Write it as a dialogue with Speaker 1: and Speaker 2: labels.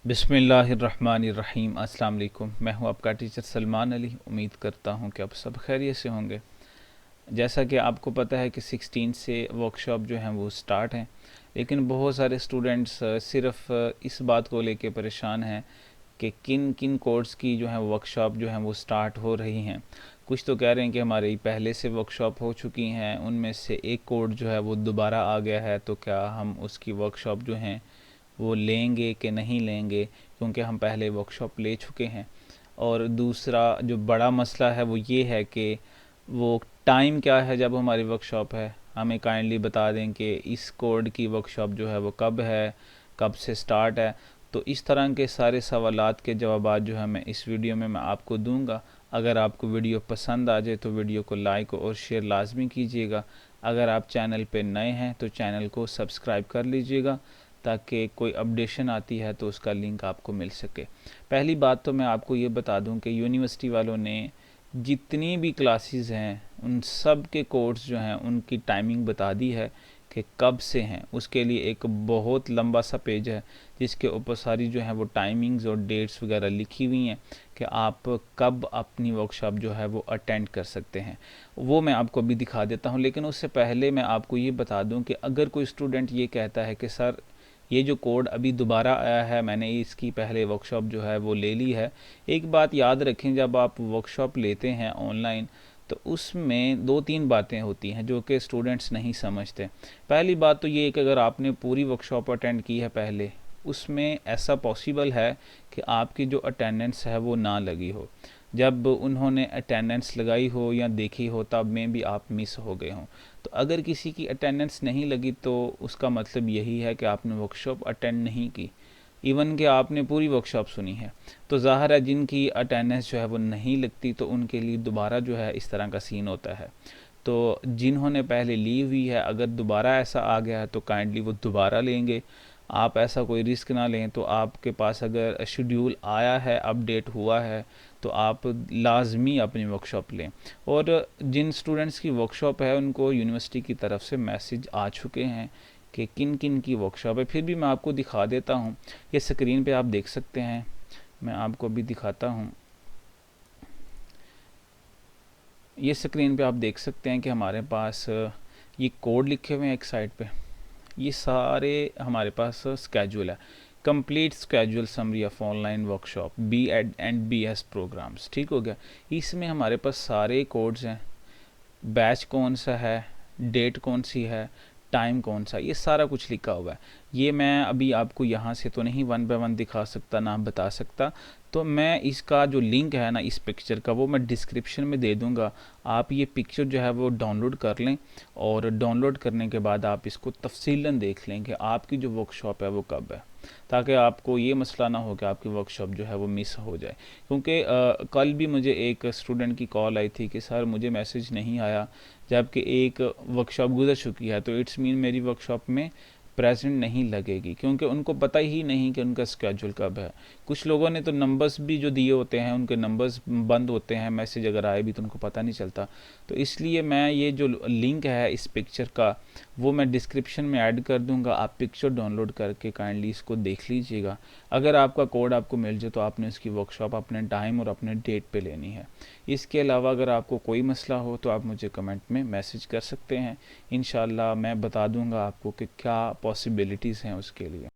Speaker 1: बिस्मिल्लाहिर्रहमानिर्रहीम। अस्सलाम वालेकुम। मैं हूं आपका टीचर सलमान अली। उम्मीद करता हूं कि आप सब खैरियत से होंगे। जैसा कि आपको पता है कि 16 से वर्कशॉप जो हैं वो स्टार्ट हैं, लेकिन बहुत सारे स्टूडेंट्स सिर्फ इस बात को लेके परेशान हैं कि किन किन कोर्स की जो है वर्कशॉप जो है वो स्टार्ट हो रही हैं। कुछ तो कह रहे हैं कि हमारी पहले से वर्कशॉप हो चुकी हैं, उनमें से एक कोर्स जो है वो दोबारा आ गया है, तो क्या हम उसकी वर्कशॉप जो हैं वो लेंगे कि नहीं लेंगे, क्योंकि हम पहले वर्कशॉप ले चुके हैं। और दूसरा जो बड़ा मसला है वो ये है कि वो टाइम क्या है जब हमारी वर्कशॉप है। हमें काइंडली बता दें कि इस कोड की वर्कशॉप जो है वो कब है, कब से स्टार्ट है। तो इस तरह के सारे सवालात के जवाब जो है मैं इस वीडियो में मैं आपको दूंगा। अगर आपको वीडियो पसंद आ जाए तो वीडियो को लाइक और शेयर लाजमी कीजिएगा। अगर आप चैनल पे नए हैं तो चैनल को सब्सक्राइब कर लीजिएगा, ताकि कोई अपडेशन आती है तो उसका लिंक आपको मिल सके। पहली बात तो मैं आपको ये बता दूं कि यूनिवर्सिटी वालों ने जितनी भी क्लासेस हैं उन सब के कोर्स जो हैं उनकी टाइमिंग बता दी है कि कब से हैं। उसके लिए एक बहुत लंबा सा पेज है जिसके ऊपर सारी जो है वो टाइमिंग्स और डेट्स वगैरह लिखी हुई हैं कि आप कब अपनी वर्कशॉप जो है वो अटेंड कर सकते हैं। वो मैं आपको अभी दिखा देता हूँ, लेकिन उससे पहले मैं आपको ये बता दूं कि अगर कोई स्टूडेंट ये कहता है कि सर ये जो कोड अभी दोबारा आया है, मैंने इसकी पहले वर्कशॉप जो है वो ले ली है। एक बात याद रखें, जब आप वर्कशॉप लेते हैं ऑनलाइन तो उसमें दो तीन बातें होती हैं जो कि स्टूडेंट्स नहीं समझते। पहली बात तो ये कि अगर आपने पूरी वर्कशॉप अटेंड की है पहले, उसमें ऐसा पॉसिबल है कि आपकी जो अटेंडेंस है वो ना लगी हो। जब उन्होंने अटेंडेंस लगाई हो या देखी हो तब में भी आप मिस हो गए हों। तो अगर किसी की अटेंडेंस नहीं लगी तो उसका मतलब यही है कि आपने वर्कशॉप अटेंड नहीं की, इवन कि आपने पूरी वर्कशॉप सुनी है। तो ज़ाहिर है जिनकी अटेंडेंस जो है वो नहीं लगती तो उनके लिए दोबारा जो है इस तरह का सीन होता है। तो जिन्होंने पहले ली हुई है, अगर दोबारा ऐसा आ गया है तो काइंडली वो दोबारा लेंगे। आप ऐसा कोई रिस्क ना लें। तो आपके पास अगर शेड्यूल आया है, अपडेट हुआ है, तो आप लाजमी अपनी वर्कशॉप लें। और जिन स्टूडेंट्स की वर्कशॉप है उनको यूनिवर्सिटी की तरफ से मैसेज आ चुके हैं कि किन किन की वर्कशॉप है। फिर भी मैं आपको दिखा देता हूँ। ये स्क्रीन पे आप देख सकते हैं, मैं आपको अभी दिखाता हूँ। ये स्क्रीन पे आप देख सकते हैं कि हमारे पास ये कोड लिखे हुए हैं एक साइड पे। ये सारे हमारे पास स्केड्यूल है, complete schedule summary of online workshop b.ed and b.s programmes. ठीक हो गया। इसमें हमारे पास सारे कोड्स हैं, बैच कौन सा है, डेट कौन सी है, टाइम कौन सा, ये सारा कुछ लिखा हुआ है। ये मैं अभी आपको यहाँ से तो नहीं वन बाय वन दिखा सकता, ना बता सकता। तो मैं इसका जो लिंक है ना इस पिक्चर का, वो मैं डिस्क्रिप्शन में दे दूँगा। आप ये पिक्चर जो है वो डाउनलोड कर लें, और डाउनलोड करने के बाद आप इसको तफसीलन देख लें कि आपकी जो वर्कशॉप है वो कब है, ताकि आपको ये मसला ना हो कि आपकी वर्कशॉप जो है वो मिस हो जाए। क्योंकि कल भी मुझे एक स्टूडेंट की कॉल आई थी कि सर मुझे मैसेज नहीं आया, जबकि एक वर्कशॉप गुजर चुकी है, तो इट्स मीन मेरी वर्कशॉप में प्रेजेंट नहीं लगेगी, क्योंकि उनको पता ही नहीं कि उनका स्केड्यूल कब है। कुछ लोगों ने तो नंबर्स भी जो दिए होते हैं उनके नंबर्स बंद होते हैं, मैसेज अगर आए भी तो उनको पता नहीं चलता। तो इसलिए मैं ये जो लिंक है इस पिक्चर का वो मैं डिस्क्रिप्शन में ऐड कर दूंगा। आप पिक्चर डाउनलोड करके काइंडली इसको देख लीजिएगा। अगर आपका कोड आपको मिल जाए तो आपने इसकी वर्कशॉप अपने टाइम और अपने डेट पे लेनी है। इसके अलावा अगर आपको कोई मसला हो तो आप मुझे कमेंट में मैसेज कर सकते हैं। इंशाल्लाह मैं बता दूंगा आपको कि क्या पॉसिबिलिटीज़ हैं उसके लिए।